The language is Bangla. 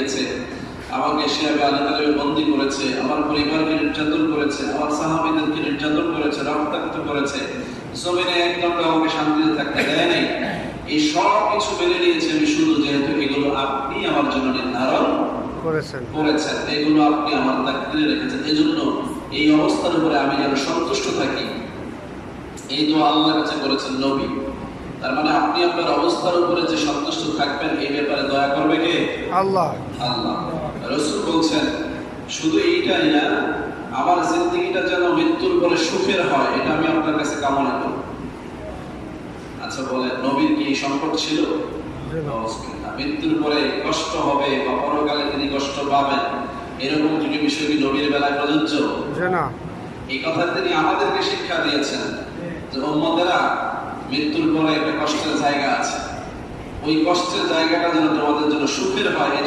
দিয়েছে, আমাকে শিয়াবে আলীতে বন্দী করেছে, আমার পরিবারকে নির্যাতন করেছে, আমার সাহাবীদেরকে নির্যাতন করেছে, রক্তাক্ত করেছে, জমিনে একদম আমাকে শান্তিতে থাকতে দেয় নাই। এই সব কিছু মেনে নিয়েছে আমি শুধু, যেহেতু এগুলো আপনি আমার জন্য নির্ধারণ করেছেন, এগুলো আপনি আমার তাকদীরে রেখেছেন, এজন্য এই অবস্থার উপরে আমি যেন সন্তুষ্ট থাকি। এই দোয়া আল্লাহর কাছে করেছেন নবী। তার মানে আপনি আপনার অবস্থার উপরে যে সন্তুষ্ট থাকবেন, এই ব্যাপারে দয়া করবে কে? আল্লাহ। আল্লাহ। রাসূল বলছেন শুধু এইটাই না, আমার জিন্দেগিটা যেন মৃত্যুর পরে সুখের হয়, এটা আমি আপনার কাছে কামনা করি। আচ্ছা বলেন, নবীর কি সংকট ছিল? মৃত্যুর পরে কষ্ট হবে বা পরকালে তিনি কষ্ট পাবেন, এরকম যদি বিষয় কি নবীর বেলায় প্রযোজ্য? এই কথা তিনি আমাদেরকে শিক্ষা দিয়েছেন যে উম্মতেরা, মৃত্যুর পরে একটা কষ্টের জায়গা আছে, ওই কষ্টের জায়গাটা যেন তোমাদের জন্য সুখের হয়।